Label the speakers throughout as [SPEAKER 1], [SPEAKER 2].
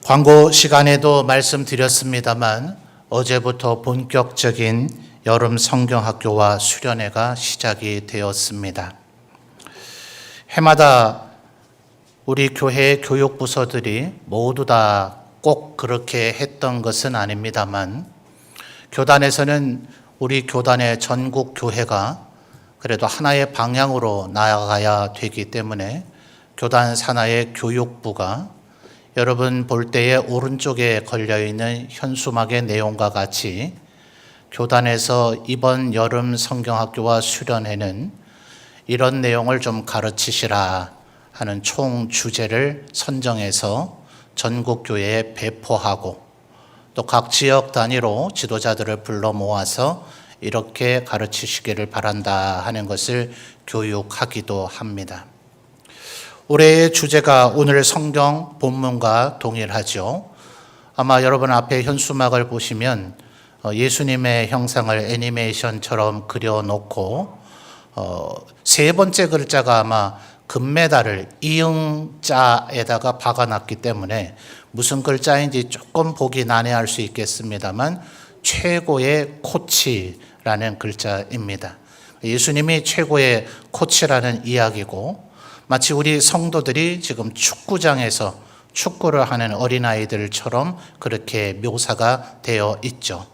[SPEAKER 1] 광고 시간에도 말씀드렸습니다만 어제부터 본격적인 여름 성경학교와 수련회가 시작이 되었습니다. 해마다 우리 교회 교육부서들이 모두 다 꼭 그렇게 했던 것은 아닙니다만 교단에서는 우리 교단의 전국 교회가 그래도 하나의 방향으로 나아가야 되기 때문에 교단 산하의 교육부가 여러분 볼 때에 오른쪽에 걸려있는 현수막의 내용과 같이 교단에서 이번 여름 성경학교와 수련회는 이런 내용을 좀 가르치시라 하는 총 주제를 선정해서 전국 교회에 배포하고 또 각 지역 단위로 지도자들을 불러 모아서 이렇게 가르치시기를 바란다 하는 것을 교육하기도 합니다. 올해의 주제가 오늘 성경 본문과 동일하죠. 아마 여러분 앞에 현수막을 보시면 예수님의 형상을 애니메이션처럼 그려놓고 세 번째 글자가 아마 금메달을 이응자에다가 박아놨기 때문에 무슨 글자인지 조금 보기 난해할 수 있겠습니다만 최고의 코치라는 글자입니다. 예수님이 최고의 코치라는 이야기고 마치 우리 성도들이 지금 축구장에서 축구를 하는 어린아이들처럼 그렇게 묘사가 되어 있죠.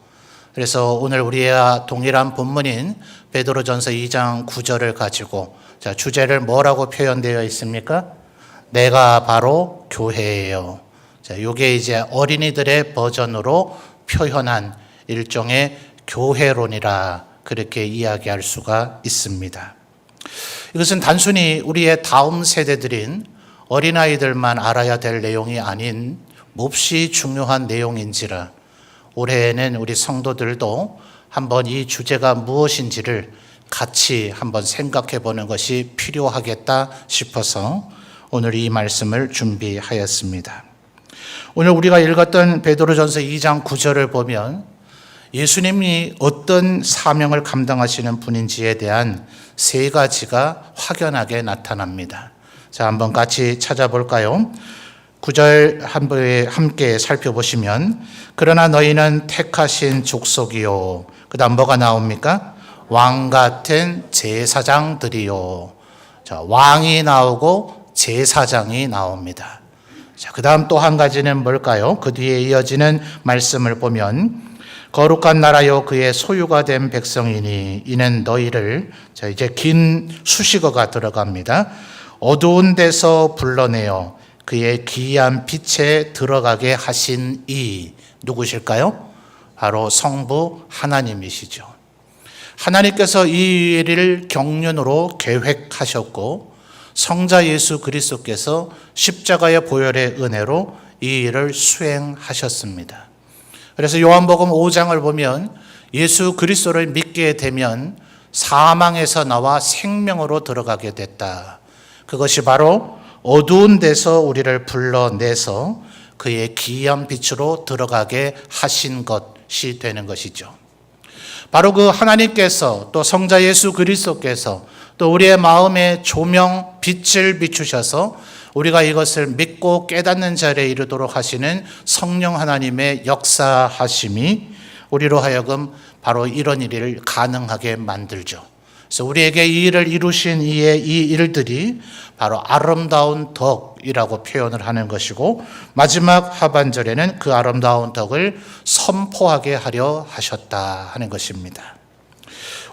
[SPEAKER 1] 그래서 오늘 우리와 동일한 본문인 베드로전서 2장 9절을 가지고 주제를 뭐라고 표현되어 있습니까? 내가 바로 교회예요. 이게 이제 어린이들의 버전으로 표현한 일종의 교회론이라 그렇게 이야기할 수가 있습니다. 이것은 단순히 우리의 다음 세대들인 어린아이들만 알아야 될 내용이 아닌 몹시 중요한 내용인지라 올해에는 우리 성도들도 한번 이 주제가 무엇인지를 같이 한번 생각해 보는 것이 필요하겠다 싶어서 오늘 이 말씀을 준비하였습니다. 오늘 우리가 읽었던 베드로전서 2장 9절을 보면 예수님이 어떤 사명을 감당하시는 분인지에 대한 세 가지가 확연하게 나타납니다. 자, 한번 같이 찾아볼까요? 9절 함께 살펴보시면 그러나 너희는 택하신 족속이요. 그 다음 뭐가 나옵니까? 왕 같은 제사장들이요. 자, 왕이 나오고 제사장이 나옵니다. 자, 그 다음 또 한 가지는 뭘까요? 그 뒤에 이어지는 말씀을 보면 거룩한 나라요 그의 소유가 된 백성이니 이는 너희를 자 이제 긴 수식어가 들어갑니다. 어두운 데서 불러내어 그의 기이한 빛에 들어가게 하신 이 누구실까요? 바로 성부 하나님이시죠. 하나님께서 이 일을 경륜으로 계획하셨고 성자 예수 그리스도께서 십자가의 보혈의 은혜로 이 일을 수행하셨습니다. 그래서 요한복음 5장을 보면 예수 그리스도를 믿게 되면 사망에서 나와 생명으로 들어가게 됐다. 그것이 바로 어두운 데서 우리를 불러내서 그의 기이한 빛으로 들어가게 하신 것이 되는 것이죠. 바로 그 하나님께서 또 성자 예수 그리스도께서 또 우리의 마음에 조명, 빛을 비추셔서 우리가 이것을 믿고 깨닫는 자리에 이르도록 하시는 성령 하나님의 역사하심이 우리로 하여금 바로 이런 일을 가능하게 만들죠. 그래서 우리에게 이 일을 이루신 이의 이 일들이 바로 아름다운 덕이라고 표현을 하는 것이고 마지막 하반절에는 그 아름다운 덕을 선포하게 하려 하셨다 하는 것입니다.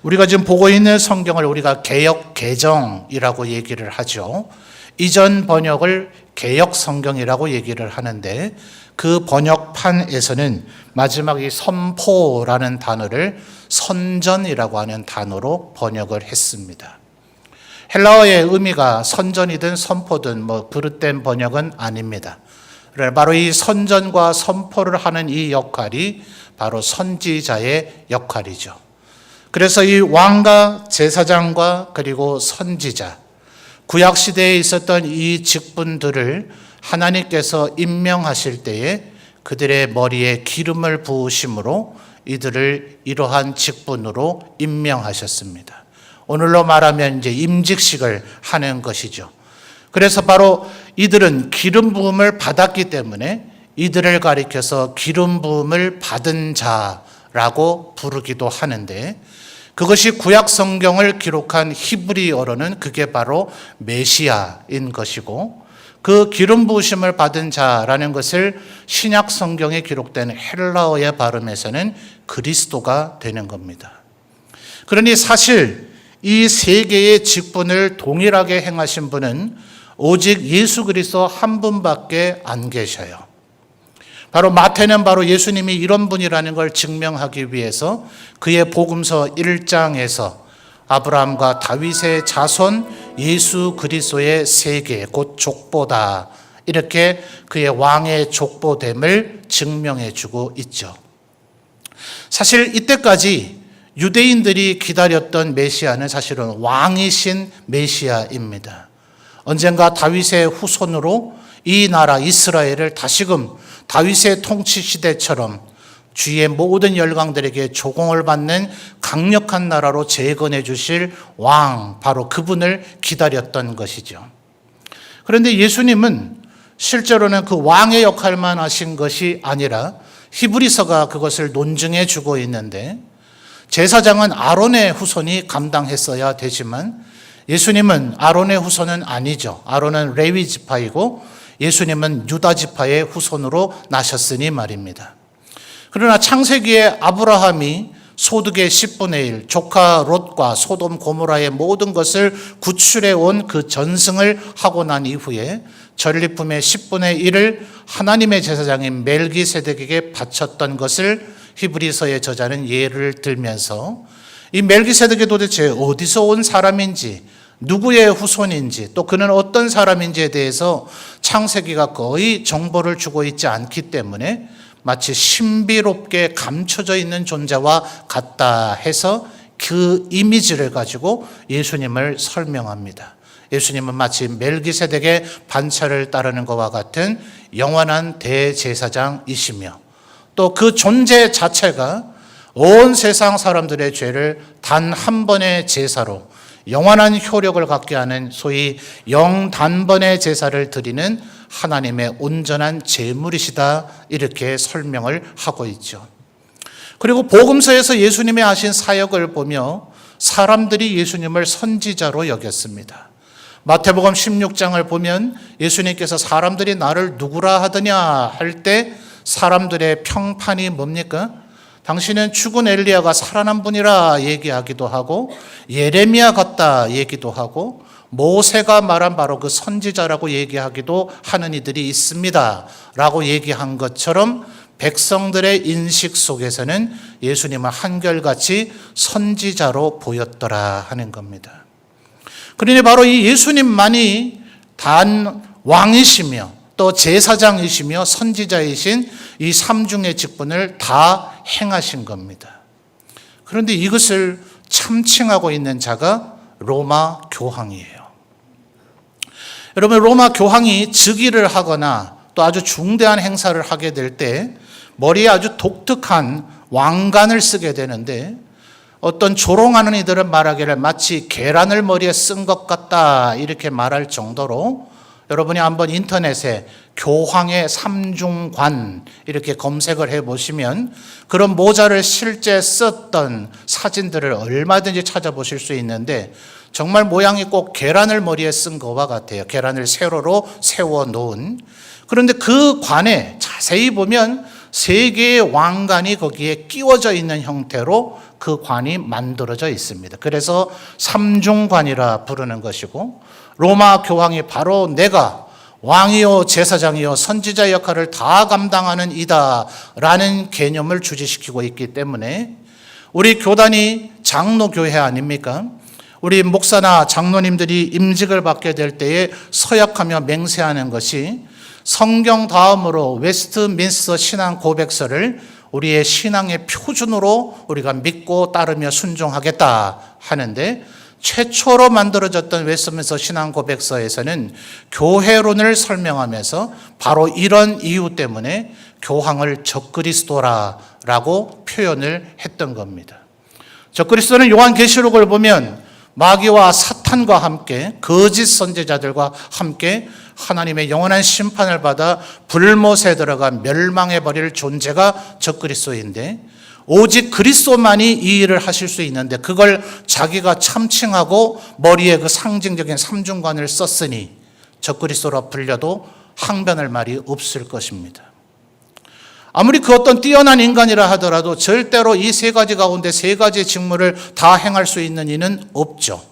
[SPEAKER 1] 우리가 지금 보고 있는 성경을 우리가 개역 개정이라고 얘기를 하죠. 이전 번역을 개역 성경이라고 얘기를 하는데 그 번역판에서는 마지막 이 선포라는 단어를 선전이라고 하는 단어로 번역을 했습니다. 헬라어의 의미가 선전이든 선포든 그릇된 번역은 아닙니다. 바로 이 선전과 선포를 하는 이 역할이 바로 선지자의 역할이죠. 그래서 이 왕과 제사장과 그리고 선지자 구약시대에 있었던 이 직분들을 하나님께서 임명하실 때에 그들의 머리에 기름을 부으심으로 이들을 이러한 직분으로 임명하셨습니다. 오늘로 말하면 이제 임직식을 하는 것이죠. 그래서 바로 이들은 기름 부음을 받았기 때문에 이들을 가리켜서 기름 부음을 받은 자라고 부르기도 하는데, 그것이 구약 성경을 기록한 히브리어로는 그게 바로 메시아인 것이고, 그 기름 부으심을 받은 자라는 것을 신약 성경에 기록된 헬라어의 발음에서는 그리스도가 되는 겁니다. 그러니 사실 이 세 개의 직분을 동일하게 행하신 분은 오직 예수 그리스도 한 분밖에 안 계셔요. 바로 마태는 바로 예수님이 이런 분이라는 걸 증명하기 위해서 그의 복음서 1장에서 아브라함과 다윗의 자손 예수 그리스도의 세계 곧 족보다, 이렇게 그의 왕의 족보됨을 증명해 주고 있죠. 사실 이때까지 유대인들이 기다렸던 메시아는 사실은 왕이신 메시아입니다. 언젠가 다윗의 후손으로 이 나라 이스라엘을 다시금 다윗의 통치 시대처럼 주의 모든 열강들에게 조공을 받는 강력한 나라로 재건해 주실 왕, 바로 그분을 기다렸던 것이죠. 그런데 예수님은 실제로는 그 왕의 역할만 하신 것이 아니라 히브리서가 그것을 논증해 주고 있는데, 제사장은 아론의 후손이 감당했어야 되지만 예수님은 아론의 후손은 아니죠. 아론은 레위 지파이고 예수님은 유다 지파의 후손으로 나셨으니 말입니다. 그러나 창세기에 아브라함이 소득의 10분의 1, 조카 롯과 소돔 고모라의 모든 것을 구출해 온 그 전승을 하고 난 이후에 전리품의 10분의 1을 하나님의 제사장인 멜기세덱에게 바쳤던 것을 히브리서의 저자는 예를 들면서, 이 멜기세덱이 도대체 어디서 온 사람인지, 누구의 후손인지, 또 그는 어떤 사람인지에 대해서 창세기가 거의 정보를 주고 있지 않기 때문에 마치 신비롭게 감춰져 있는 존재와 같다 해서 그 이미지를 가지고 예수님을 설명합니다. 예수님은 마치 멜기세덱의 반차를 따르는 것과 같은 영원한 대제사장이시며, 또 그 존재 자체가 온 세상 사람들의 죄를 단 한 번의 제사로 영원한 효력을 갖게 하는 소위 영단번의 제사를 드리는 하나님의 온전한 제물이시다, 이렇게 설명을 하고 있죠. 그리고 복음서에서 예수님이 하신 사역을 보며 사람들이 예수님을 선지자로 여겼습니다. 마태복음 16장을 보면 예수님께서 사람들이 나를 누구라 하더냐 할 때 사람들의 평판이 뭡니까? 당신은 죽은 엘리야가 살아난 분이라 얘기하기도 하고, 예레미야 같다 얘기도 하고, 모세가 말한 바로 그 선지자라고 얘기하기도 하는 이들이 있습니다 라고 얘기한 것처럼 백성들의 인식 속에서는 예수님은 한결같이 선지자로 보였더라 하는 겁니다. 그러니 바로 이 예수님만이 단 왕이시며 또 제사장이시며 선지자이신 이 삼중의 직분을 다 행하신 겁니다. 그런데 이것을 참칭하고 있는 자가 로마 교황이에요. 여러분, 로마 교황이 즉위를 하거나 또 아주 중대한 행사를 하게 될 때 머리에 아주 독특한 왕관을 쓰게 되는데, 어떤 조롱하는 이들은 말하기를 마치 계란을 머리에 쓴 것 같다 이렇게 말할 정도로, 여러분이 한번 인터넷에 교황의 삼중관 이렇게 검색을 해보시면 그런 모자를 실제 썼던 사진들을 얼마든지 찾아보실 수 있는데, 정말 모양이 꼭 계란을 머리에 쓴 것과 같아요. 계란을 세로로 세워놓은. 그런데 그 관에 자세히 보면 세 개의 왕관이 거기에 끼워져 있는 형태로 그 관이 만들어져 있습니다. 그래서 삼중관이라 부르는 것이고, 로마 교황이 바로 내가 왕이요 제사장이요 선지자 역할을 다 감당하는 이다라는 개념을 주지시키고 있기 때문에, 우리 교단이 장로교회 아닙니까? 우리 목사나 장로님들이 임직을 받게 될 때에 서약하며 맹세하는 것이 성경 다음으로 웨스트민스터 신앙 고백서를 우리의 신앙의 표준으로 우리가 믿고 따르며 순종하겠다 하는데, 최초로 만들어졌던 웨스트민스터 신앙 고백서에서는 교회론을 설명하면서 바로 이런 이유 때문에 교황을 적그리스도라고 표현을 했던 겁니다. 적그리스도는 요한계시록을 보면 마귀와 사탄과 함께 거짓 선지자들과 함께 하나님의 영원한 심판을 받아 불못에 들어가 멸망해 버릴 존재가 적그리스도인데 오직 그리스도만이 이 일을 하실 수 있는데 그걸 자기가 참칭하고 머리에 그 상징적인 삼중관을 썼으니 적그리스도라 불려도 항변할 말이 없을 것입니다. 아무리 그 어떤 뛰어난 인간이라 하더라도 절대로 이 세 가지 가운데 세 가지의 직무를 다 행할 수 있는 이는 없죠.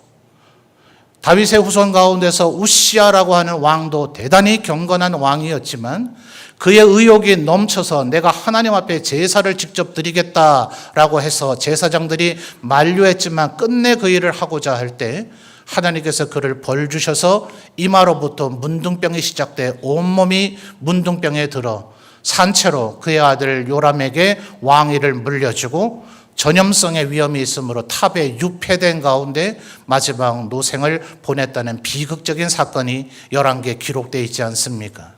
[SPEAKER 1] 다윗의 후손 가운데서 우시아라고 하는 왕도 대단히 경건한 왕이었지만 그의 의욕이 넘쳐서 내가 하나님 앞에 제사를 직접 드리겠다라고 해서 제사장들이 만류했지만 끝내 그 일을 하고자 할 때 하나님께서 그를 벌 주셔서 이마로부터 문둥병이 시작돼 온몸이 문둥병에 들어 산채로 그의 아들 요람에게 왕위를 물려주고 전염성의 위험이 있으므로 탑에 유폐된 가운데 마지막 노생을 보냈다는 비극적인 사건이 11개 기록되어 있지 않습니까?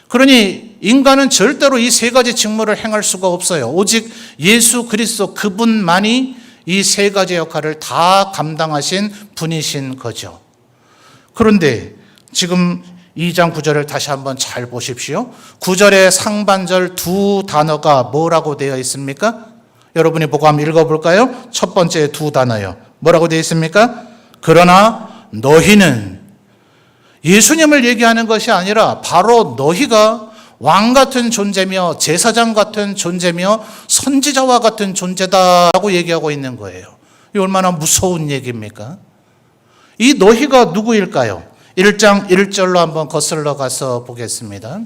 [SPEAKER 1] 그러니 인간은 절대로 이 세 가지 직무를 행할 수가 없어요. 오직 예수 그리스도 그분만이 이 세 가지 역할을 다 감당하신 분이신 거죠. 그런데 지금 2장 9절을 다시 한번 잘 보십시오. 9절의 상반절 두 단어가 뭐라고 되어 있습니까? 여러분이 보고 한번 읽어볼까요? 첫 번째 두 단어요. 뭐라고 되어 있습니까? 그러나 너희는, 예수님을 얘기하는 것이 아니라 바로 너희가 왕 같은 존재며 제사장 같은 존재며 선지자와 같은 존재다라고 얘기하고 있는 거예요. 이 얼마나 무서운 얘기입니까? 이 너희가 누구일까요? 1장 1절로 한번 거슬러 가서 보겠습니다.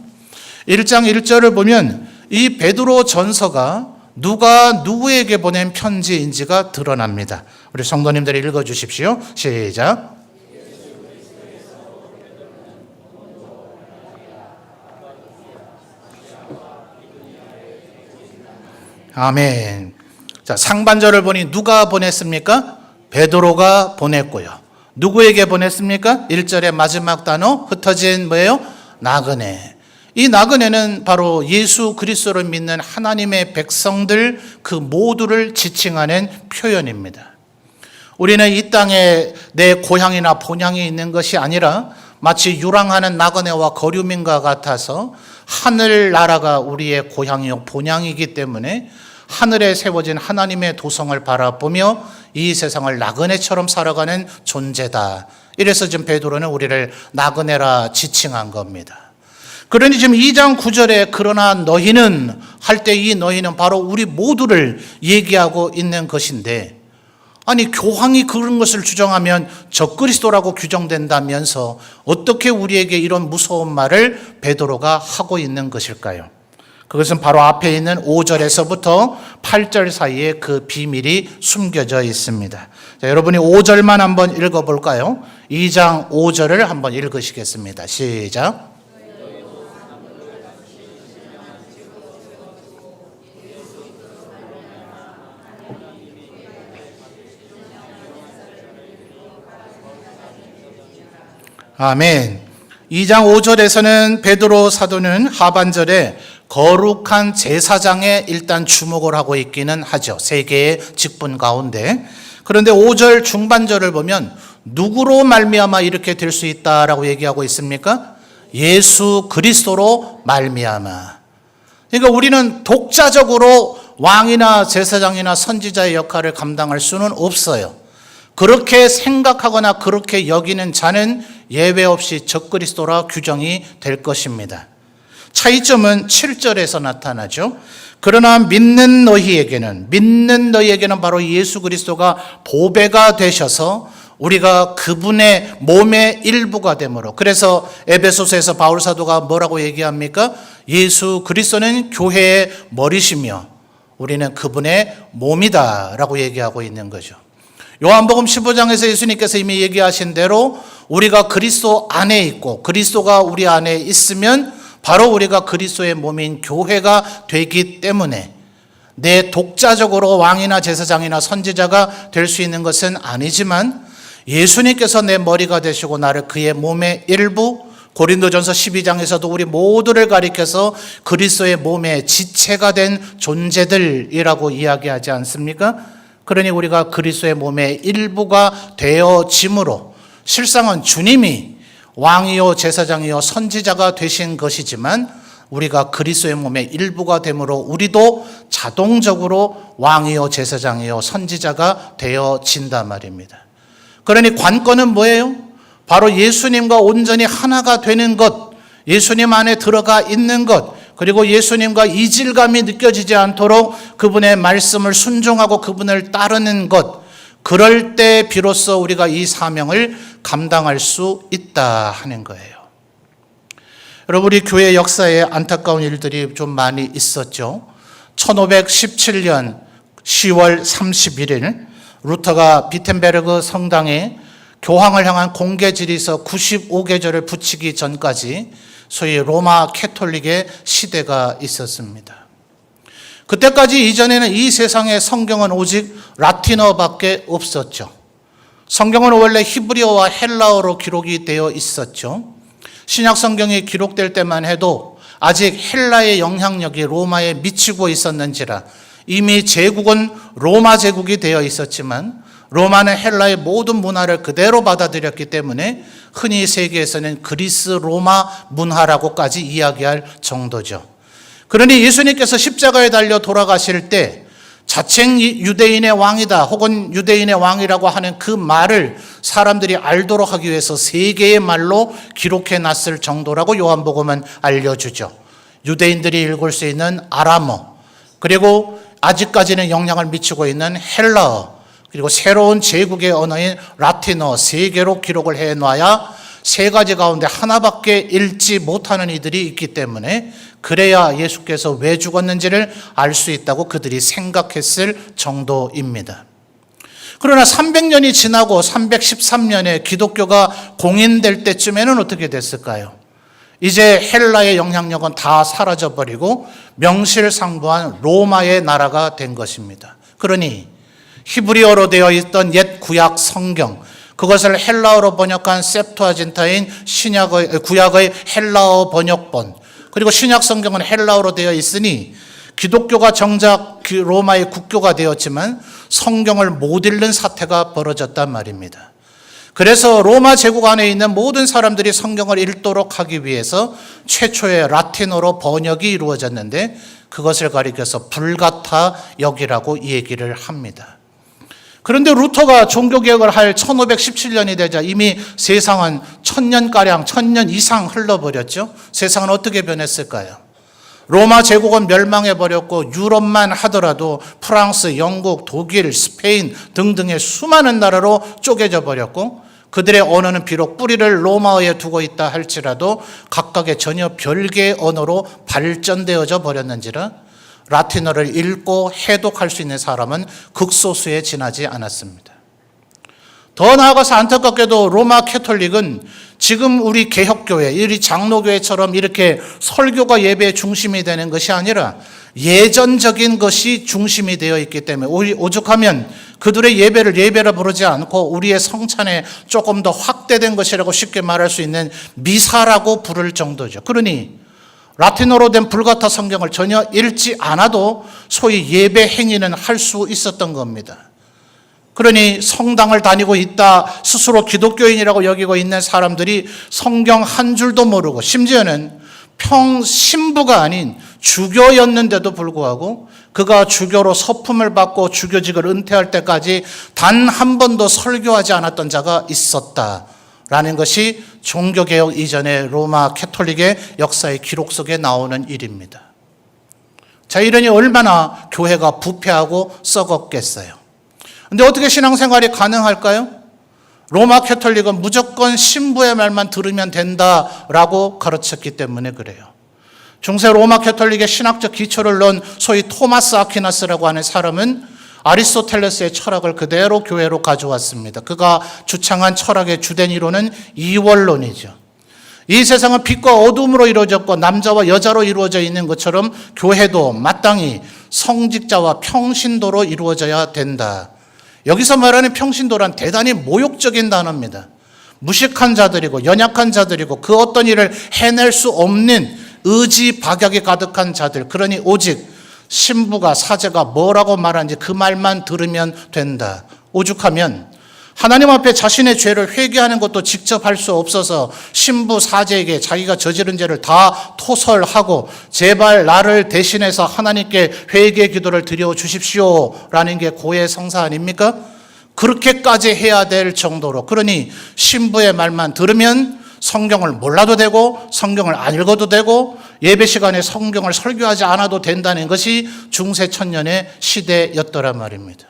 [SPEAKER 1] 1장 1절을 보면 이 베드로 전서가 누가 누구에게 보낸 편지인지가 드러납니다. 우리 성도님들이 읽어주십시오. 시작. 아멘. 자, 상반절을 보니 누가 보냈습니까? 베드로가 보냈고요. 누구에게 보냈습니까? 1절의 마지막 단어 흩어진 뭐예요? 나그네. 이 나그네는 바로 예수 그리스도를 믿는 하나님의 백성들 그 모두를 지칭하는 표현입니다. 우리는 이 땅에 내 고향이나 본향이 있는 것이 아니라 마치 유랑하는 나그네와 거류민과 같아서 하늘나라가 우리의 고향이요 본향이기 때문에 하늘에 세워진 하나님의 도성을 바라보며 이 세상을 나그네처럼 살아가는 존재다. 이래서 지금 베드로는 우리를 나그네라 지칭한 겁니다. 그러니 지금 2장 9절에 그러나 너희는 할 때 이 너희는 바로 우리 모두를 얘기하고 있는 것인데, 아니 교황이 그런 것을 주장하면 적그리스도라고 규정된다면서 어떻게 우리에게 이런 무서운 말을 베드로가 하고 있는 것일까요? 그것은 바로 앞에 있는 5절에서부터 8절 사이에 그 비밀이 숨겨져 있습니다. 자, 여러분이 5절만 한번 읽어볼까요? 2장 5절을 한번 읽으시겠습니다. 시작. 아멘. 2장 5절에서는 베드로 사도는 하반절에 거룩한 제사장에 일단 주목을 하고 있기는 하죠. 세 개의 직분 가운데. 그런데 5절 중반절을 보면 누구로 말미암아 이렇게 될 수 있다라고 얘기하고 있습니까? 예수 그리스도로 말미암아. 그러니까 우리는 독자적으로 왕이나 제사장이나 선지자의 역할을 감당할 수는 없어요. 그렇게 생각하거나 그렇게 여기는 자는 예외 없이 적그리스도라 규정이 될 것입니다. 차이점은 7절에서 나타나죠. 그러나 믿는 너희에게는 바로 예수 그리스도가 보배가 되셔서 우리가 그분의 몸의 일부가 되므로, 그래서 에베소서에서 바울 사도가 뭐라고 얘기합니까? 예수 그리스도는 교회의 머리시며 우리는 그분의 몸이다라고 얘기하고 있는 거죠. 요한복음 15장에서 예수님께서 이미 얘기하신 대로 우리가 그리스도 안에 있고 그리스도가 우리 안에 있으면 바로 우리가 그리스도의 몸인 교회가 되기 때문에 내 독자적으로 왕이나 제사장이나 선지자가 될 수 있는 것은 아니지만 예수님께서 내 머리가 되시고 나를 그의 몸의 일부, 고린도전서 12장에서도 우리 모두를 가리켜서 그리스도의 몸의 지체가 된 존재들이라고 이야기하지 않습니까? 그러니 우리가 그리스도의 몸의 일부가 되어짐으로 실상은 주님이 왕이요 제사장이요 선지자가 되신 것이지만 우리가 그리스도의 몸의 일부가 되므로 우리도 자동적으로 왕이요 제사장이요 선지자가 되어진단 말입니다. 그러니 관건은 뭐예요? 바로 예수님과 온전히 하나가 되는 것, 예수님 안에 들어가 있는 것, 그리고 예수님과 이질감이 느껴지지 않도록 그분의 말씀을 순종하고 그분을 따르는 것, 그럴 때 비로소 우리가 이 사명을 감당할 수 있다 하는 거예요. 여러분, 우리 교회 역사에 안타까운 일들이 좀 많이 있었죠. 1517년 10월 31일 루터가 비텐베르그 성당에 교황을 향한 공개 질의서 95개절을 붙이기 전까지 소위 로마 캐톨릭의 시대가 있었습니다. 그때까지 이전에는 이 세상에 성경은 오직 라틴어밖에 없었죠. 성경은 원래 히브리어와 헬라어로 기록이 되어 있었죠. 신약 성경이 기록될 때만 해도 아직 헬라의 영향력이 로마에 미치고 있었는지라 이미 제국은 로마 제국이 되어 있었지만 로마는 헬라의 모든 문화를 그대로 받아들였기 때문에 흔히 세계에서는 그리스 로마 문화라고까지 이야기할 정도죠. 그러니 예수님께서 십자가에 달려 돌아가실 때 자칭 유대인의 왕이다 혹은 유대인의 왕이라고 하는 그 말을 사람들이 알도록 하기 위해서 세 개의 말로 기록해 놨을 정도라고 요한복음은 알려주죠. 유대인들이 읽을 수 있는 아람어, 그리고 아직까지는 영향을 미치고 있는 헬라어, 그리고 새로운 제국의 언어인 라틴어 세 개로 기록을 해놔야 세 가지 가운데 하나밖에 읽지 못하는 이들이 있기 때문에 그래야 예수께서 왜 죽었는지를 알 수 있다고 그들이 생각했을 정도입니다. 그러나 300년이 지나고 313년에 기독교가 공인될 때쯤에는 어떻게 됐을까요? 이제 헬라의 영향력은 다 사라져버리고 명실상부한 로마의 나라가 된 것입니다. 그러니 히브리어로 되어 있던 옛 구약 성경, 그것을 헬라어로 번역한 셉투아진타인 구약의 헬라어 번역본, 그리고 신약 성경은 헬라어로 되어 있으니 기독교가 정작 로마의 국교가 되었지만 성경을 못 읽는 사태가 벌어졌단 말입니다. 그래서 로마 제국 안에 있는 모든 사람들이 성경을 읽도록 하기 위해서 최초의 라틴어로 번역이 이루어졌는데 그것을 가리켜서 불가타 역이라고 얘기를 합니다. 그런데 루터가 종교개혁을 할 1517년이 되자 이미 세상은 1000년가량, 1000년 이상 흘러버렸죠. 세상은 어떻게 변했을까요? 로마 제국은 멸망해버렸고 유럽만 하더라도 프랑스, 영국, 독일, 스페인 등등의 수많은 나라로 쪼개져 버렸고 그들의 언어는 비록 뿌리를 로마어에 두고 있다 할지라도 각각의 전혀 별개의 언어로 발전되어져 버렸는지라 라틴어를 읽고 해독할 수 있는 사람은 극소수에 지나지 않았습니다. 더 나아가서 안타깝게도 로마 캐톨릭은 지금 우리 개혁교회, 우리 장로교회처럼 이렇게 설교가 예배의 중심이 되는 것이 아니라 예전적인 것이 중심이 되어 있기 때문에 오죽하면 그들의 예배를 부르지 않고 우리의 성찬에 조금 더 확대된 것이라고 쉽게 말할 수 있는 미사라고 부를 정도죠. 그러니 라틴어로 된 불가타 성경을 전혀 읽지 않아도 소위 예배 행위는 할 수 있었던 겁니다. 그러니 성당을 다니고 있다, 스스로 기독교인이라고 여기고 있는 사람들이 성경 한 줄도 모르고 심지어는 신부가 아닌 주교였는데도 불구하고 그가 주교로 서품을 받고 주교직을 은퇴할 때까지 단 한 번도 설교하지 않았던 자가 있었다라는 것이 종교개혁 이전의 로마 캐톨릭의 역사의 기록 속에 나오는 일입니다. 자, 이러니 얼마나 교회가 부패하고 썩었겠어요. 근데 어떻게 신앙생활이 가능할까요? 로마 캐톨릭은 무조건 신부의 말만 들으면 된다라고 가르쳤기 때문에 그래요. 중세 로마 캐톨릭의 신학적 기초를 넣은 소위 토마스 아퀴나스라고 하는 사람은 아리스토텔레스의 철학을 그대로 교회로 가져왔습니다. 그가 주창한 철학의 주된 이론은 이원론이죠. 이 세상은 빛과 어둠으로 이루어졌고 남자와 여자로 이루어져 있는 것처럼 교회도 마땅히 성직자와 평신도로 이루어져야 된다. 여기서 말하는 평신도란 대단히 모욕적인 단어입니다. 무식한 자들이고 연약한 자들이고 그 어떤 일을 해낼 수 없는 의지 박약이 가득한 자들, 그러니 오직 신부가 사제가 뭐라고 말하는지 그 말만 들으면 된다. 오죽하면 하나님 앞에 자신의 죄를 회개하는 것도 직접 할 수 없어서 신부 사제에게 자기가 저지른 죄를 다 토설하고 제발 나를 대신해서 하나님께 회개 기도를 드려 주십시오라는 게 고해 성사 아닙니까? 그렇게까지 해야 될 정도로, 그러니 신부의 말만 들으면 성경을 몰라도 되고 성경을 안 읽어도 되고 예배 시간에 성경을 설교하지 않아도 된다는 것이 중세 천년의 시대였더란 말입니다.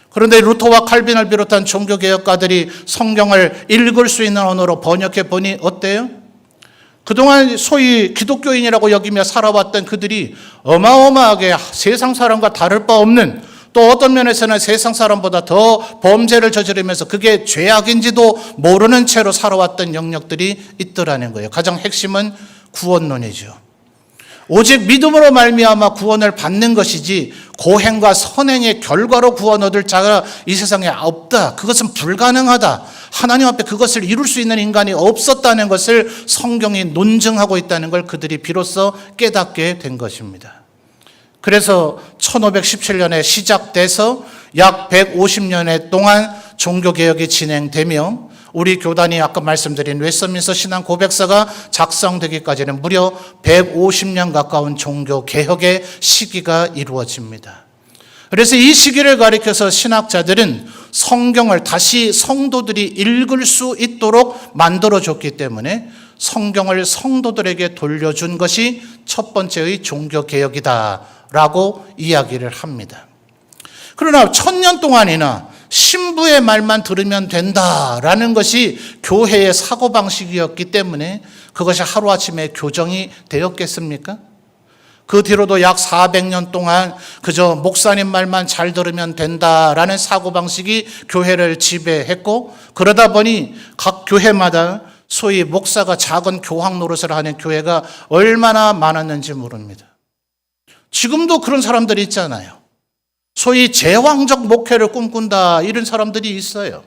[SPEAKER 1] 그런데 루터와 칼빈을 비롯한 종교개혁가들이 성경을 읽을 수 있는 언어로 번역해 보니 어때요? 그동안 소위 기독교인이라고 여기며 살아왔던 그들이 어마어마하게 세상 사람과 다를 바 없는, 또 어떤 면에서는 세상 사람보다 더 범죄를 저지르면서 그게 죄악인지도 모르는 채로 살아왔던 영역들이 있더라는 거예요. 가장 핵심은 구원론이죠. 오직 믿음으로 말미암아 구원을 받는 것이지 고행과 선행의 결과로 구원 얻을 자가 이 세상에 없다. 그것은 불가능하다. 하나님 앞에 그것을 이룰 수 있는 인간이 없었다는 것을 성경이 논증하고 있다는 걸 그들이 비로소 깨닫게 된 것입니다. 그래서 1517년에 시작돼서 약 150년의 동안 종교개혁이 진행되며 우리 교단이 아까 말씀드린 웨스트민스터 신앙 고백서가 작성되기까지는 무려 150년 가까운 종교개혁의 시기가 이루어집니다. 그래서 이 시기를 가리켜서 신학자들은 성경을 다시 성도들이 읽을 수 있도록 만들어줬기 때문에 성경을 성도들에게 돌려준 것이 첫 번째의 종교개혁이다라고 이야기를 합니다. 그러나 1000년 동안이나 신부의 말만 들으면 된다라는 것이 교회의 사고방식이었기 때문에 그것이 하루아침에 교정이 되었겠습니까? 그 뒤로도 약 400년 동안 그저 목사님 말만 잘 들으면 된다라는 사고방식이 교회를 지배했고, 그러다 보니 각 교회마다 소위 목사가 작은 교황 노릇을 하는 교회가 얼마나 많았는지 모릅니다. 지금도 그런 사람들이 있잖아요. 소위 제왕적 목회를 꿈꾼다, 이런 사람들이 있어요.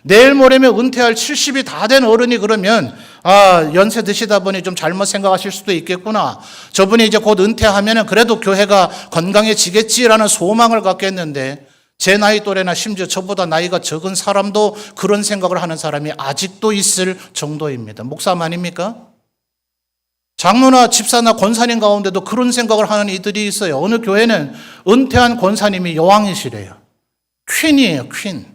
[SPEAKER 1] 내일 모레면 은퇴할 70이 다 된 어른이 그러면 연세 드시다 보니 좀 잘못 생각하실 수도 있겠구나. 저분이 이제 곧 은퇴하면 그래도 교회가 건강해지겠지라는 소망을 갖겠는데, 제 나이 또래나 심지어 저보다 나이가 적은 사람도 그런 생각을 하는 사람이 아직도 있을 정도입니다. 목사님 아닙니까? 장로나 집사나 권사님 가운데도 그런 생각을 하는 이들이 있어요. 어느 교회는 은퇴한 권사님이 여왕이시래요. 퀸이에요, 퀸.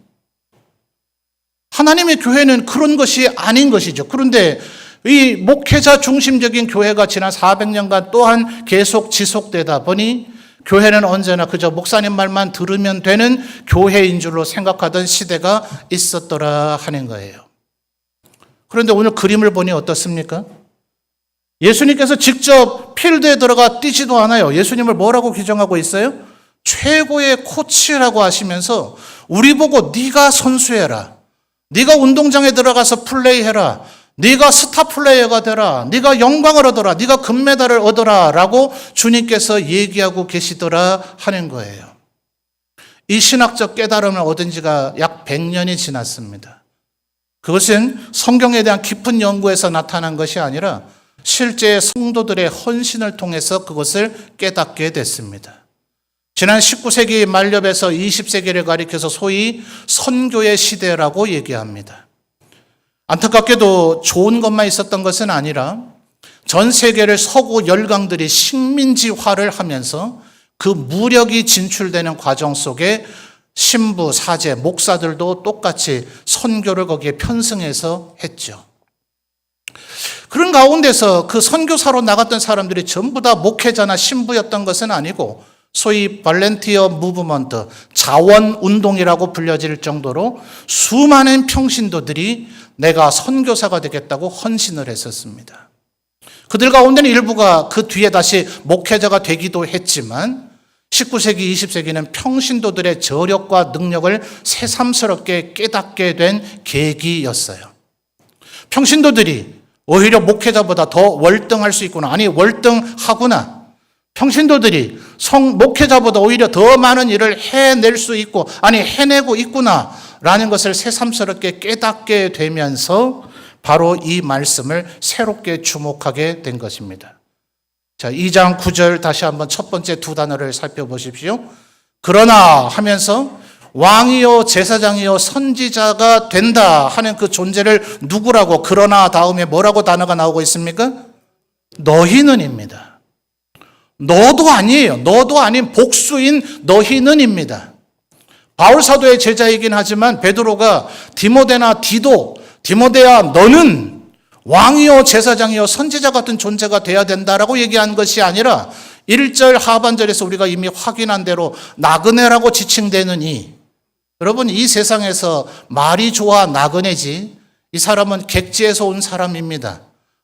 [SPEAKER 1] 하나님의 교회는 그런 것이 아닌 것이죠. 그런데 이 목회자 중심적인 교회가 지난 400년간 또한 계속 지속되다 보니 교회는 언제나 그저 목사님 말만 들으면 되는 교회인 줄로 생각하던 시대가 있었더라 하는 거예요. 그런데 오늘 그림을 보니 어떻습니까? 예수님께서 직접 필드에 들어가 뛰지도 않아요. 예수님을 뭐라고 규정하고 있어요? 최고의 코치라고 하시면서 우리 보고 네가 선수해라. 네가 운동장에 들어가서 플레이해라. 네가 스타 플레이어가 되라. 네가 영광을 얻어라. 네가 금메달을 얻어라 라고 주님께서 얘기하고 계시더라 하는 거예요. 이 신학적 깨달음을 얻은 지가 약 100년이 지났습니다. 그것은 성경에 대한 깊은 연구에서 나타난 것이 아니라 실제 성도들의 헌신을 통해서 그것을 깨닫게 됐습니다. 지난 19세기 말엽에서 20세기를 가리켜서 소위 선교의 시대라고 얘기합니다. 안타깝게도 좋은 것만 있었던 것은 아니라 전 세계를 서구 열강들이 식민지화를 하면서 그 무력이 진출되는 과정 속에 신부, 사제, 목사들도 똑같이 선교를 거기에 편승해서 했죠. 그런 가운데서 그 선교사로 나갔던 사람들이 전부 다 목회자나 신부였던 것은 아니고 소위 발렌티어 무브먼트, 자원운동이라고 불려질 정도로 수많은 평신도들이 내가 선교사가 되겠다고 헌신을 했었습니다. 그들 가운데는 일부가 그 뒤에 다시 목회자가 되기도 했지만 19세기, 20세기는 평신도들의 저력과 능력을 새삼스럽게 깨닫게 된 계기였어요. 평신도들이 오히려 목회자보다 더 월등할 수 있구나. 아니, 월등하구나. 평신도들이 목회자보다 오히려 더 많은 일을 해낼 수 있고, 아니, 해내고 있구나. 라는 것을 새삼스럽게 깨닫게 되면서 바로 이 말씀을 새롭게 주목하게 된 것입니다. 자, 2장 9절 다시 한번 첫 번째 두 단어를 살펴보십시오. 그러나 하면서 왕이요 제사장이요 선지자가 된다 하는 그 존재를 누구라고, 그러나 다음에 뭐라고 단어가 나오고 있습니까? 너희는입니다. 너도 아니에요. 너도 아닌 복수인 너희는입니다. 바울 사도의 제자이긴 하지만 베드로가 디모데나 디모데야 너는 왕이요 제사장이요 선지자 같은 존재가 돼야 된다라고 얘기한 것이 아니라 1절 하반절에서 우리가 이미 확인한 대로 나그네라고 지칭되는 여러분, 이 세상에서 말이 좋아 나그네지 이 사람은 객지에서 온 사람입니다.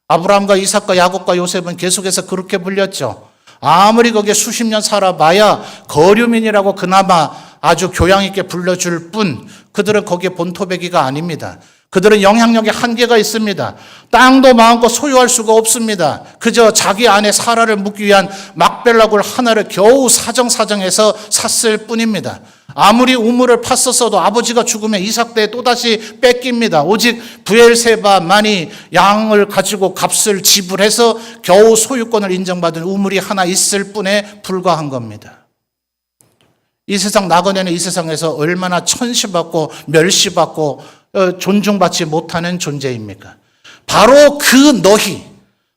[SPEAKER 1] 아브라함과 이삭과 야곱과 요셉은 계속해서 그렇게 불렸죠. 아무리 거기에 수십 년 살아봐야 거류민이라고 그나마 아주 교양 있게 불러줄 뿐, 그들은 거기에 본토배기가 아닙니다. 그들은 영향력에 한계가 있습니다. 땅도 마음껏 소유할 수가 없습니다. 그저 자기 안에 사라를 묻기 위한 막벨라굴 하나를 겨우 사정해서 샀을 뿐입니다. 아무리 우물을 팠었어도 아버지가 죽으면 이삭 때 또다시 뺏깁니다. 오직 브엘세바만이 양을 가지고 값을 지불해서 겨우 소유권을 인정받은 우물이 하나 있을 뿐에 불과한 겁니다. 이 세상 나그네는 이 세상에서 얼마나 천시받고 멸시받고 존중받지 못하는 존재입니까? 바로 그 너희,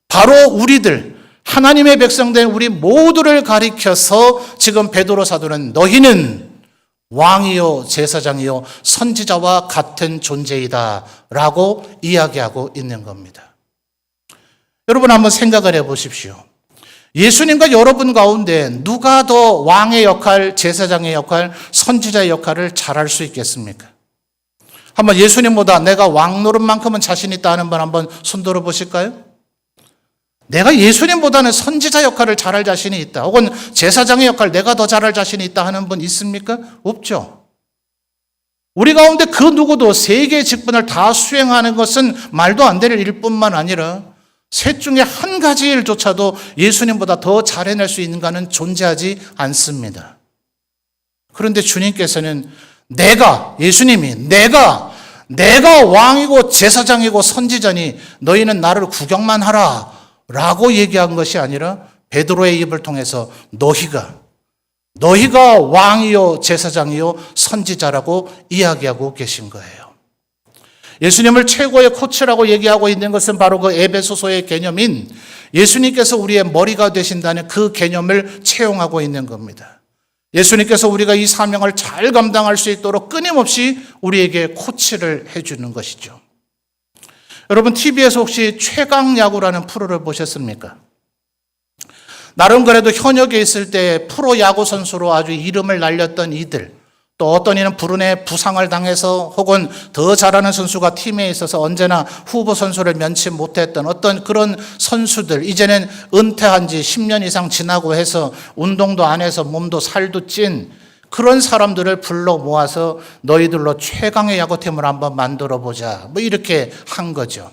[SPEAKER 1] 바로 우리들, 하나님의 백성된 우리 모두를 가리켜서 지금 베드로 사도는 너희는 왕이요 제사장이요 선지자와 같은 존재이다 라고 이야기하고 있는 겁니다. 여러분 한번 생각을 해보십시오. 예수님과 여러분 가운데 누가 더 왕의 역할, 제사장의 역할, 선지자의 역할을 잘할 수 있겠습니까? 한번 예수님보다 내가 왕 노릇만큼은 자신 있다 하는 분 한번 손들어 보실까요? 내가 예수님보다는 선지자 역할을 잘할 자신이 있다, 혹은 제사장의 역할 내가 더 잘할 자신이 있다 하는 분 있습니까? 없죠. 우리 가운데 그 누구도 세 개의 직분을 다 수행하는 것은 말도 안 되는 일뿐만 아니라 셋 중에 한 가지 일조차도 예수님보다 더 잘해낼 수 있는가는 존재하지 않습니다. 그런데 주님께서는 예수님이 내가 왕이고 제사장이고 선지자니 너희는 나를 구경만 하라 라고 얘기한 것이 아니라 베드로의 입을 통해서 너희가 왕이요 제사장이요 선지자라고 이야기하고 계신 거예요. 예수님을 최고의 코치라고 얘기하고 있는 것은 바로 그 에베소서의 개념인 예수님께서 우리의 머리가 되신다는 그 개념을 채용하고 있는 겁니다. 예수님께서 우리가 이 사명을 잘 감당할 수 있도록 끊임없이 우리에게 코치를 해주는 것이죠. 여러분, TV에서 혹시 최강야구라는 프로를 보셨습니까? 나름 그래도 현역에 있을 때 프로야구 선수로 아주 이름을 날렸던 이들, 또 어떤 이는 불운의 부상을 당해서 혹은 더 잘하는 선수가 팀에 있어서 언제나 후보 선수를 면치 못했던 어떤 그런 선수들, 이제는 은퇴한 지 10년 이상 지나고 해서 운동도 안 해서 몸도 살도 찐 그런 사람들을 불러 모아서 너희들로 최강의 야구팀을 한번 만들어 보자, 뭐 이렇게 한 거죠.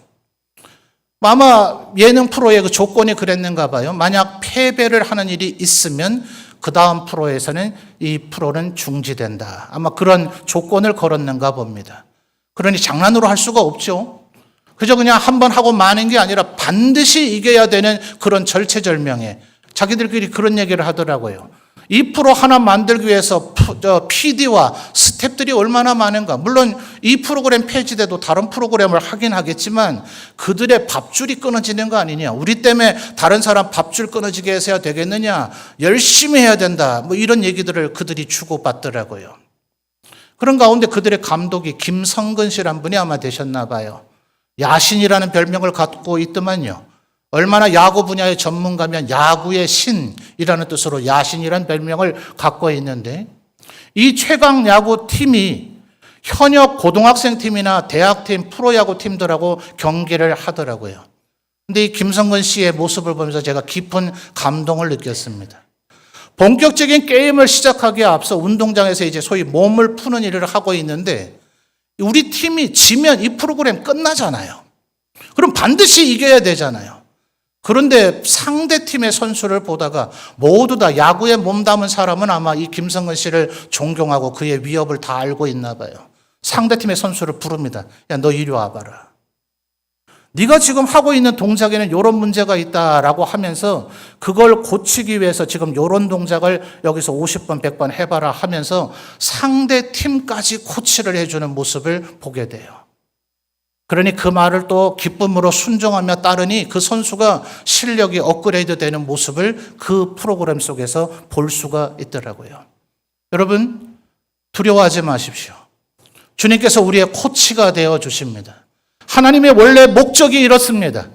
[SPEAKER 1] 아마 예능 프로의 그 조건이 그랬는가 봐요. 만약 패배를 하는 일이 있으면 그 다음 프로에서는 이 프로는 중지된다, 아마 그런 조건을 걸었는가 봅니다. 그러니 장난으로 할 수가 없죠. 그저 그냥 한번 하고 마는 게 아니라 반드시 이겨야 되는 그런 절체절명에 자기들끼리 그런 얘기를 하더라고요. 이 프로 하나 만들기 위해서 PD와 스태프들이 얼마나 많은가. 물론 이 프로그램 폐지돼도 다른 프로그램을 하긴 하겠지만 그들의 밥줄이 끊어지는 거 아니냐. 우리 때문에 다른 사람 밥줄 끊어지게 해서야 되겠느냐. 열심히 해야 된다. 뭐 이런 얘기들을 그들이 주고받더라고요. 그런 가운데 그들의 감독이 김성근 씨란 분이 아마 되셨나 봐요. 야신이라는 별명을 갖고 있더만요. 얼마나 야구 분야의 전문가면 야구의 신이라는 뜻으로 야신이라는 별명을 갖고 있는데, 이 최강 야구 팀이 현역 고등학생 팀이나 대학팀, 프로야구 팀들하고 경기를 하더라고요. 근데 이 김성근 씨의 모습을 보면서 제가 깊은 감동을 느꼈습니다. 본격적인 게임을 시작하기에 앞서 운동장에서 이제 소위 몸을 푸는 일을 하고 있는데, 우리 팀이 지면 이 프로그램 끝나잖아요. 그럼 반드시 이겨야 되잖아요. 그런데 상대 팀의 선수를 보다가 모두 다 야구에 몸담은 사람은 아마 이 김성근 씨를 존경하고 그의 위협을 다 알고 있나 봐요. 상대 팀의 선수를 부릅니다. 야, 너 이리 와봐라. 네가 지금 하고 있는 동작에는 이런 문제가 있다라고 하면서 그걸 고치기 위해서 지금 이런 동작을 여기서 50번, 100번 해봐라 하면서 상대 팀까지 코치를 해주는 모습을 보게 돼요. 그러니 그 말을 또 기쁨으로 순종하며 따르니 그 선수가 실력이 업그레이드 되는 모습을 그 프로그램 속에서 볼 수가 있더라고요. 여러분, 두려워하지 마십시오. 주님께서 우리의 코치가 되어 주십니다. 하나님의 원래 목적이 이렇습니다.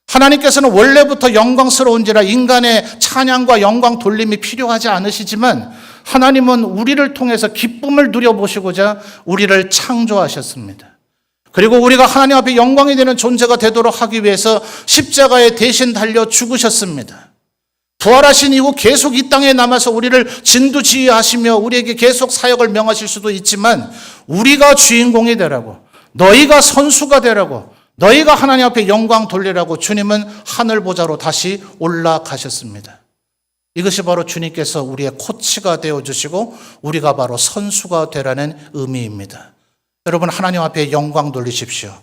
[SPEAKER 1] 하나님께서는 원래부터 영광스러운지라 인간의 찬양과 영광 돌림이 필요하지 않으시지만 하나님은 우리를 통해서 기쁨을 누려보시고자 우리를 창조하셨습니다. 그리고 우리가 하나님 앞에 영광이 되는 존재가 되도록 하기 위해서 십자가에 대신 달려 죽으셨습니다. 부활하신 이후 계속 이 땅에 남아서 우리를 진두지휘하시며 우리에게 계속 사역을 명하실 수도 있지만 우리가 주인공이 되라고, 너희가 선수가 되라고, 너희가 하나님 앞에 영광 돌리라고 주님은 하늘 보좌로 다시 올라가셨습니다. 이것이 바로 주님께서 우리의 코치가 되어주시고 우리가 바로 선수가 되라는 의미입니다. 여러분, 하나님 앞에 영광 돌리십시오.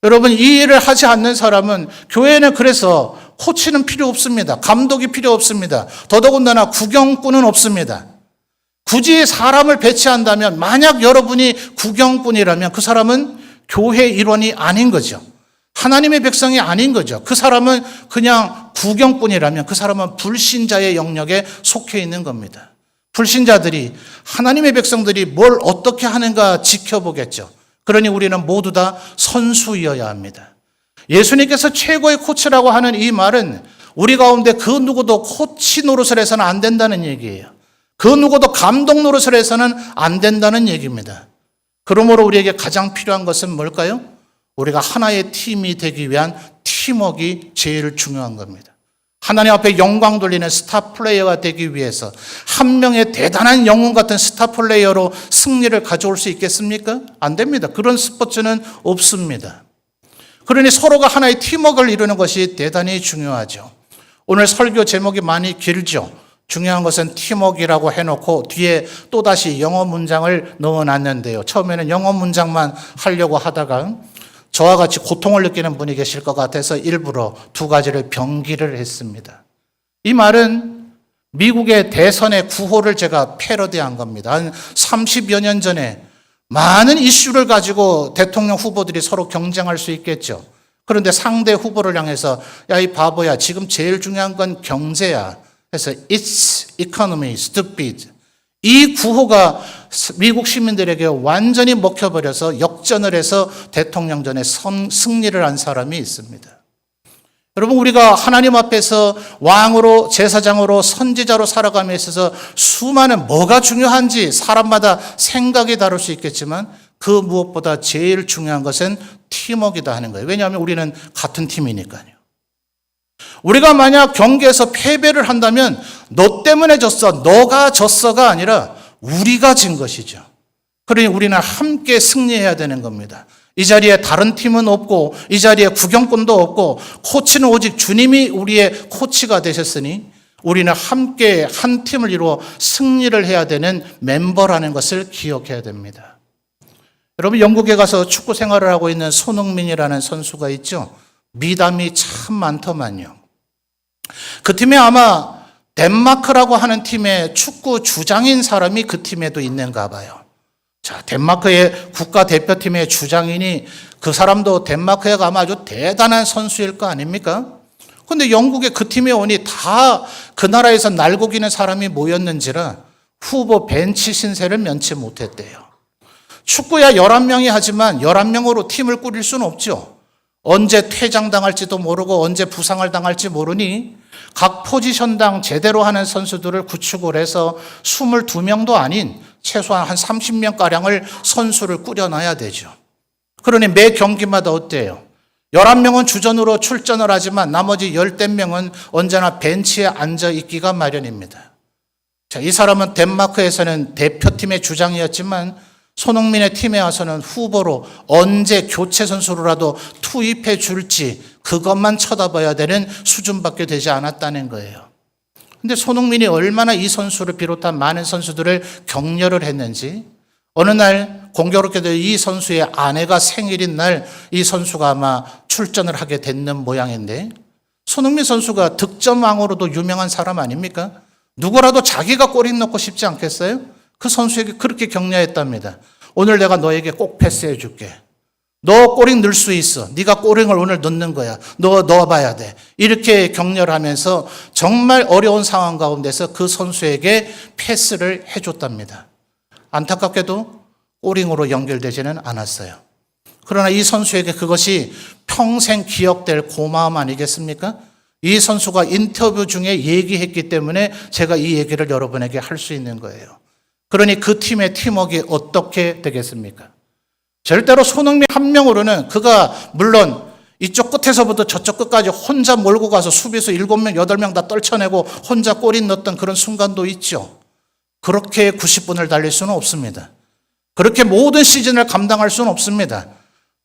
[SPEAKER 1] 여러분, 이 일을 하지 않는 사람은, 교회는 그래서 코치는 필요 없습니다. 감독이 필요 없습니다. 더더군다나 구경꾼은 없습니다. 굳이 사람을 배치한다면, 만약 여러분이 구경꾼이라면 그 사람은 교회 일원이 아닌 거죠. 하나님의 백성이 아닌 거죠. 그 사람은 그냥 구경꾼이라면 그 사람은 불신자의 영역에 속해 있는 겁니다. 불신자들이, 하나님의 백성들이 뭘 어떻게 하는가 지켜보겠죠. 그러니 우리는 모두 다 선수이어야 합니다. 예수님께서 최고의 코치라고 하는 이 말은 우리 가운데 그 누구도 코치 노릇을 해서는 안 된다는 얘기예요. 그 누구도 감독 노릇을 해서는 안 된다는 얘기입니다. 그러므로 우리에게 가장 필요한 것은 뭘까요? 우리가 하나의 팀이 되기 위한 팀워크가 제일 중요한 겁니다. 하나님 앞에 영광 돌리는 스타 플레이어가 되기 위해서 한 명의 대단한 영웅 같은 스타 플레이어로 승리를 가져올 수 있겠습니까? 안 됩니다. 그런 스포츠는 없습니다. 그러니 서로가 하나의 팀워크를 이루는 것이 대단히 중요하죠. 오늘 설교 제목이 많이 길죠. 중요한 것은 팀워크라고 해놓고 뒤에 또다시 영어 문장을 넣어놨는데요. 처음에는 영어 문장만 하려고 하다가 저와 같이 고통을 느끼는 분이 계실 것 같아서 일부러 두 가지를 병기를 했습니다. 이 말은 미국의 대선의 구호를 제가 패러디한 겁니다. 한 30여 년 전에 많은 이슈를 가지고 대통령 후보들이 서로 경쟁할 수 있겠죠. 그런데 상대 후보를 향해서 야, 이 바보야, 지금 제일 중요한 건 경제야. 그래서 It's economy, stupid. 이 구호가 미국 시민들에게 완전히 먹혀버려서 역전을 해서 대통령전에 승리를 한 사람이 있습니다. 여러분, 우리가 하나님 앞에서 왕으로, 제사장으로, 선지자로 살아감에 있어서 수많은 뭐가 중요한지 사람마다 생각이 다를 수 있겠지만 그 무엇보다 제일 중요한 것은 팀워크이다 하는 거예요. 왜냐하면 우리는 같은 팀이니까요. 우리가 만약 경기에서 패배를 한다면 너 때문에 졌어, 너가 졌어가 아니라 우리가 진 것이죠. 그러니 우리는 함께 승리해야 되는 겁니다. 이 자리에 다른 팀은 없고 이 자리에 구경꾼도 없고 코치는 오직 주님이 우리의 코치가 되셨으니 우리는 함께 한 팀을 이루어 승리를 해야 되는 멤버라는 것을 기억해야 됩니다. 여러분, 영국에 가서 축구 생활을 하고 있는 손흥민이라는 선수가 있죠. 미담이 참 많더만요. 그 팀에 아마 덴마크라고 하는 팀의 축구 주장인 사람이 그 팀에도 있는가 봐요. 자, 덴마크의 국가대표팀의 주장이니 그 사람도 덴마크에 가면 아주 대단한 선수일 거 아닙니까? 그런데 영국의 그 팀에 오니 다 그 나라에서 날고 기는 사람이 모였는지라 후보 벤치 신세를 면치 못했대요. 축구야 11명이 하지만 11명으로 팀을 꾸릴 수는 없죠. 언제 퇴장당할지도 모르고 언제 부상을 당할지 모르니 각 포지션당 제대로 하는 선수들을 구축을 해서 22명도 아닌 최소한 한 30명가량을 선수를 꾸려놔야 되죠. 그러니 매 경기마다 어때요? 11명은 주전으로 출전을 하지만 나머지 10명은 언제나 벤치에 앉아 있기가 마련입니다. 자, 이 사람은 덴마크에서는 대표팀의 주장이었지만 손흥민의 팀에 와서는 후보로 언제 교체 선수로라도 투입해 줄지 그것만 쳐다봐야 되는 수준밖에 되지 않았다는 거예요. 근데 손흥민이 얼마나 이 선수를 비롯한 많은 선수들을 격려를 했는지 어느 날 공교롭게도 이 선수의 아내가 생일인 날 이 선수가 아마 출전을 하게 됐는 모양인데, 손흥민 선수가 득점왕으로도 유명한 사람 아닙니까? 누구라도 자기가 골 넣고 싶지 않겠어요? 그 선수에게 그렇게 격려했답니다. 오늘 내가 너에게 꼭 패스해 줄게. 너 꼬링 넣을 수 있어. 네가 꼬링을 오늘 넣는 거야. 너 넣어봐야 돼. 이렇게 격려를 하면서 정말 어려운 상황 가운데서 그 선수에게 패스를 해줬답니다. 안타깝게도 꼬링으로 연결되지는 않았어요. 그러나 이 선수에게 그것이 평생 기억될 고마움 아니겠습니까? 이 선수가 인터뷰 중에 얘기했기 때문에 제가 이 얘기를 여러분에게 할 수 있는 거예요. 그러니 그 팀의 팀워크가 어떻게 되겠습니까? 절대로 손흥민 한 명으로는 그가 물론 이쪽 끝에서부터 저쪽 끝까지 혼자 몰고 가서 수비수 7명, 8명 다 떨쳐내고 혼자 골이 넣었던 그런 순간도 있죠. 그렇게 90분을 달릴 수는 없습니다. 그렇게 모든 시즌을 감당할 수는 없습니다.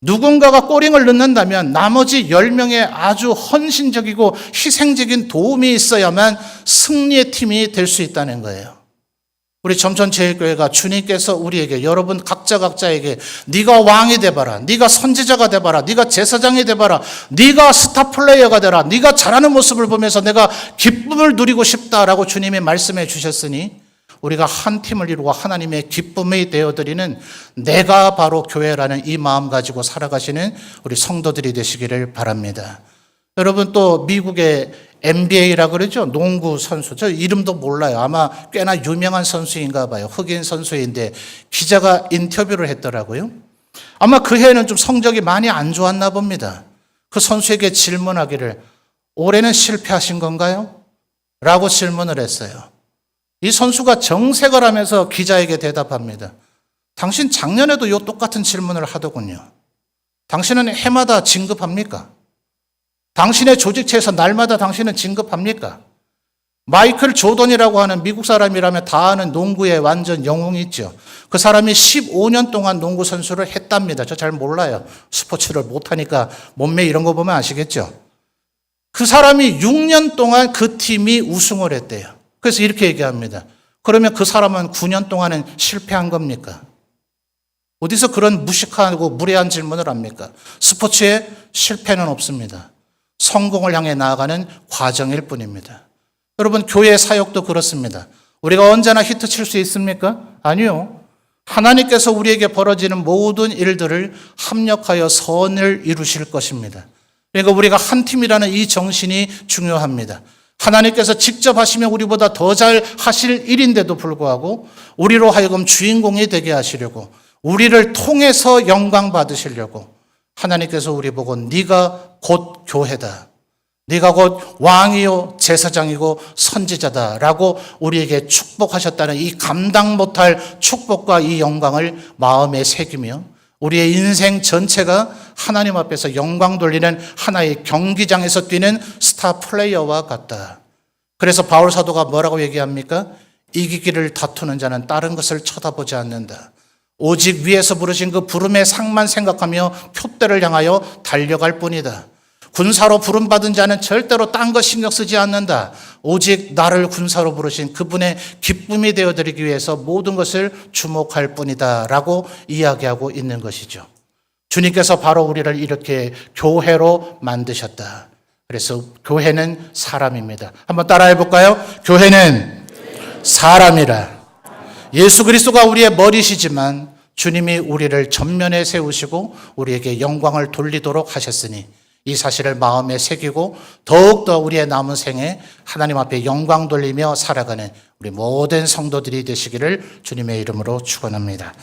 [SPEAKER 1] 누군가가 꼬링을 넣는다면 나머지 10명의 아주 헌신적이고 희생적인 도움이 있어야만 승리의 팀이 될 수 있다는 거예요. 우리 점천제일교회가 주님께서 우리에게, 여러분 각자에게 네가 왕이 돼봐라, 네가 선지자가 돼봐라, 네가 제사장이 돼봐라, 네가 스타 플레이어가 되라, 네가 잘하는 모습을 보면서 내가 기쁨을 누리고 싶다라고 주님이 말씀해 주셨으니 우리가 한 팀을 이루고 하나님의 기쁨이 되어드리는 내가 바로 교회라는 이 마음 가지고 살아가시는 우리 성도들이 되시기를 바랍니다. 여러분 또 미국의 NBA라 그러죠. 농구 선수. 저 이름도 몰라요. 아마 꽤나 유명한 선수인가 봐요. 흑인 선수인데 기자가 인터뷰를 했더라고요. 아마 그 해에는 좀 성적이 많이 안 좋았나 봅니다. 그 선수에게 질문하기를 올해는 실패하신 건가요? 라고 질문을 했어요. 이 선수가 정색을 하면서 기자에게 대답합니다. 당신 작년에도 이 똑같은 질문을 하더군요. 당신은 해마다 진급합니까? 당신의 조직체에서 날마다 당신은 진급합니까? 마이클 조던이라고 하는 미국 사람이라면 다 아는 농구의 완전 영웅이 있죠. 그 사람이 15년 동안 농구 선수를 했답니다. 저 잘 몰라요. 스포츠를 못하니까 몸매 이런 거 보면 아시겠죠? 그 사람이 6년 동안 그 팀이 우승을 했대요. 그래서 이렇게 얘기합니다. 그러면 그 사람은 9년 동안은 실패한 겁니까? 어디서 그런 무식하고 무례한 질문을 합니까? 스포츠에 실패는 없습니다. 성공을 향해 나아가는 과정일 뿐입니다. 여러분 교회 사역도 그렇습니다. 우리가 언제나 히트 칠 수 있습니까? 아니요. 하나님께서 우리에게 벌어지는 모든 일들을 합력하여 선을 이루실 것입니다. 그러니까 우리가 한 팀이라는 이 정신이 중요합니다. 하나님께서 직접 하시면 우리보다 더 잘 하실 일인데도 불구하고 우리로 하여금 주인공이 되게 하시려고, 우리를 통해서 영광 받으시려고 하나님께서 우리 보고 네가 곧 교회다, 네가 곧 왕이요 제사장이고 선지자다라고 우리에게 축복하셨다는 이 감당 못할 축복과 이 영광을 마음에 새기며 우리의 인생 전체가 하나님 앞에서 영광 돌리는 하나의 경기장에서 뛰는 스타 플레이어와 같다. 그래서 바울 사도가 뭐라고 얘기합니까? 이기기를 다투는 자는 다른 것을 쳐다보지 않는다. 오직 위에서 부르신 그 부름의 상만 생각하며 표대를 향하여 달려갈 뿐이다. 군사로 부름받은 자는 절대로 딴 거 신경 쓰지 않는다. 오직 나를 군사로 부르신 그분의 기쁨이 되어드리기 위해서 모든 것을 주목할 뿐이다 라고 이야기하고 있는 것이죠. 주님께서 바로 우리를 이렇게 교회로 만드셨다. 그래서 교회는 사람입니다. 한번 따라해 볼까요? 교회는 사람이라. 예수 그리스도가 우리의 머리시지만 주님이 우리를 전면에 세우시고 우리에게 영광을 돌리도록 하셨으니 이 사실을 마음에 새기고 더욱더 우리의 남은 생에 하나님 앞에 영광 돌리며 살아가는 우리 모든 성도들이 되시기를 주님의 이름으로 축원합니다.